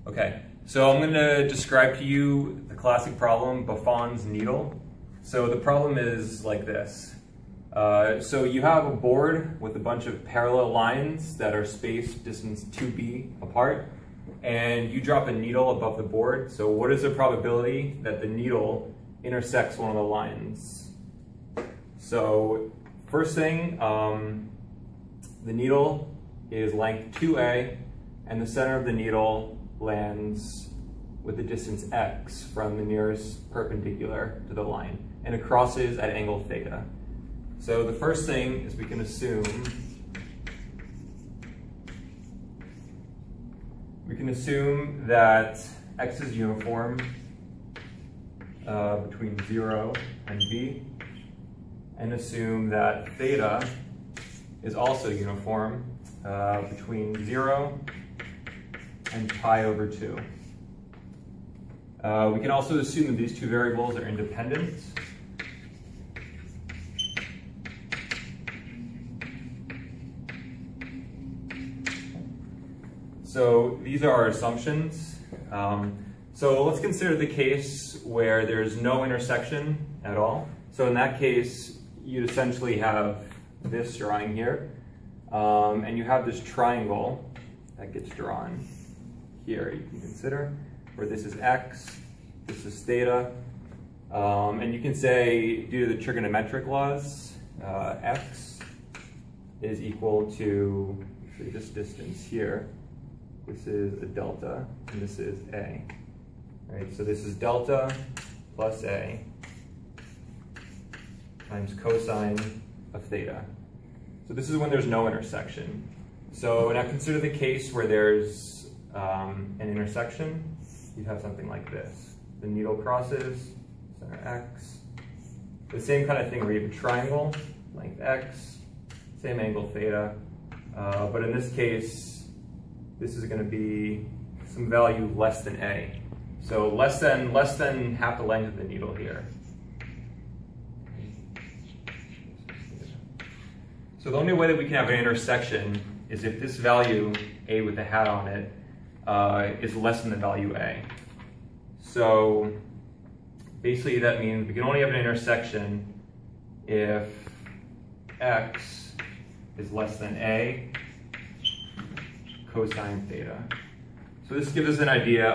Okay, so I'm going to describe to you the classic problem, Buffons needle. So the problem is like this. So you have a board with a bunch of parallel lines that are spaced distance 2b apart, and you drop a needle above the board. So what is the probability that the needle intersects one of the lines? So first thing, the needle is length 2a, and the center of the needle lands with the distance x from the nearest perpendicular to the line, and it crosses at angle theta. So the first thing is we can assume that x is uniform between 0 and b, and assume that theta is also uniform between 0 and pi over 2. We can also assume that these two variables are independent. So these are our assumptions. So let's consider the case where there's no intersection at all. So in that case, you'd essentially have this drawing here, and you have this triangle that gets drawn here, you can consider, where this is x, this is theta, and you can say, due to the trigonometric laws, x is equal to this distance here. This is a delta, and this is a. Right, so this is delta plus a times cosine of theta. So this is when there's no intersection. So now consider the case where there's an intersection. You'd have something like this. The needle crosses, center x. The same kind of thing where you have a triangle, length x, same angle theta. But in this case, this is going to be some value less than a. So less than half the length of the needle here. So the only way that we can have an intersection is if this value, a with a hat on it, is less than the value a. So basically that means we can only have an intersection if x is less than a cosine theta. So this gives us an idea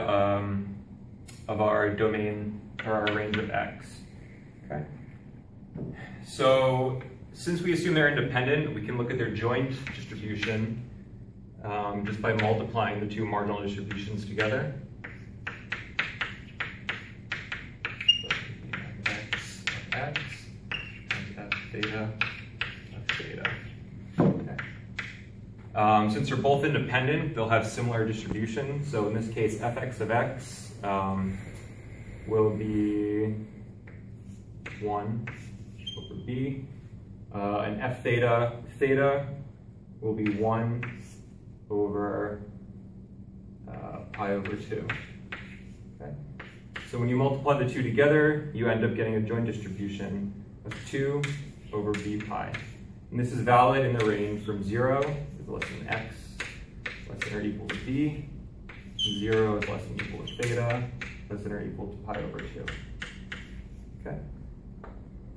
of our domain, or our range of x. Okay. So since we assume they're independent, we can look at their joint distribution just by multiplying the two marginal distributions together. X of x and f theta of theta. Okay. Since they're both independent, they'll have similar distribution. So in this case, fx of x will be 1 over b. And f theta will be 1 over pi over 2. Okay? So when you multiply the two together, you end up getting a joint distribution of 2 over b pi. And this is valid in the range from 0 is less than x, less than or equal to b, 0 is less than or equal to theta, less than or equal to pi over 2. Okay?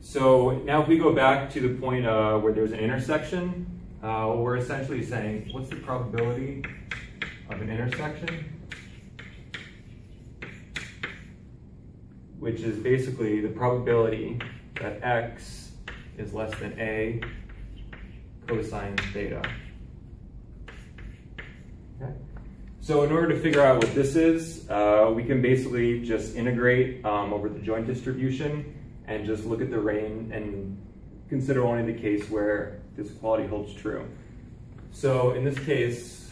So now if we go back to the point where there's an intersection, we're essentially saying, what's the probability of an intersection? Which is basically the probability that x is less than a cosine theta. Okay. So in order to figure out what this is, we can basically just integrate over the joint distribution and just look at the range and consider only the case where this equality holds true. So in this case,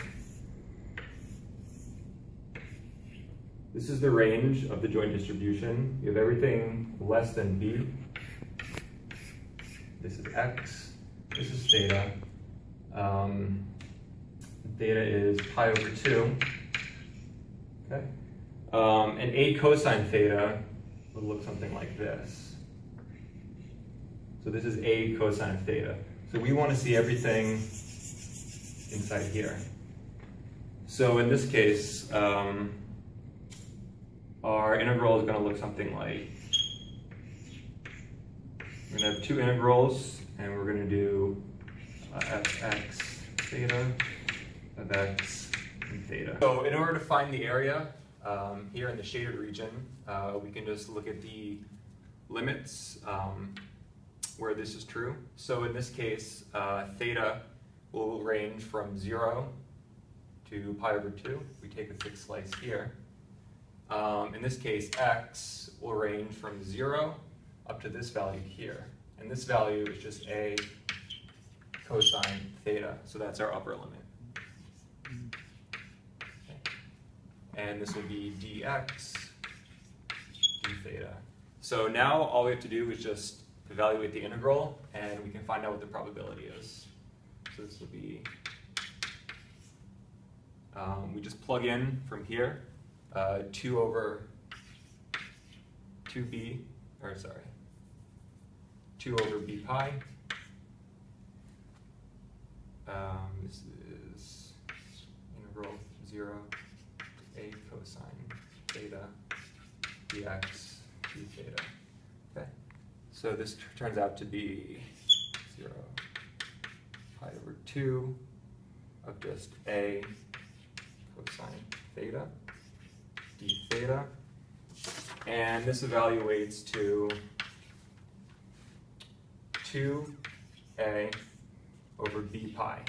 this is the range of the joint distribution. You have everything less than b. This is x. This is theta. Theta is pi over 2. Okay. And a cosine theta would look something like this. So this is a cosine of theta. So we want to see everything inside here. So in this case, our integral is going to look something like, we're going to have two integrals, and we're going to do fx theta of x and theta. So in order to find the area here in the shaded region, we can just look at the limits where this is true. So in this case, theta will range from 0 to pi over 2. We take a fixed slice here. In this case, x will range from 0 up to this value here. And this value is just a cosine theta, so that's our upper limit. Okay. And this will be dx d theta. So now all we have to do is just evaluate the integral, and we can find out what the probability is. So this will be, we just plug in from here, 2 over 2b, or sorry, 2 over b pi. This is integral 0 to a cosine theta dx d theta. Okay, so this turns out to be 0 pi over 2 of just a cosine theta d theta, and this evaluates to 2a over b pi.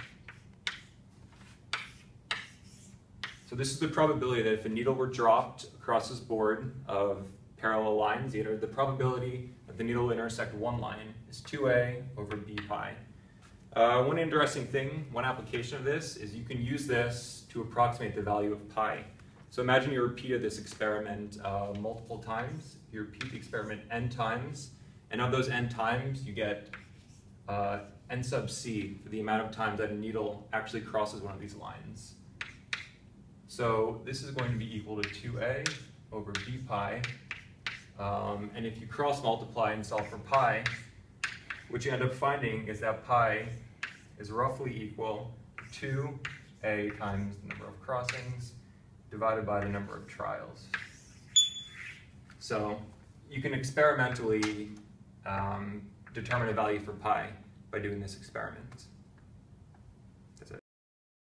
So this is the probability that if a needle were dropped across this board of parallel lines, the probability that the needle will intersect one line is 2a over b pi. One interesting thing, one application of this, is you can use this to approximate the value of pi. So imagine you repeated this experiment multiple times. You repeat the experiment n times, and of those n times, you get n sub c for the amount of times that a needle actually crosses one of these lines. So this is going to be equal to 2a over b pi, and if you cross multiply and solve for pi, what you end up finding is that pi is roughly equal to 2a times the number of crossings divided by the number of trials. So you can experimentally determine a value for pi by doing this experiment.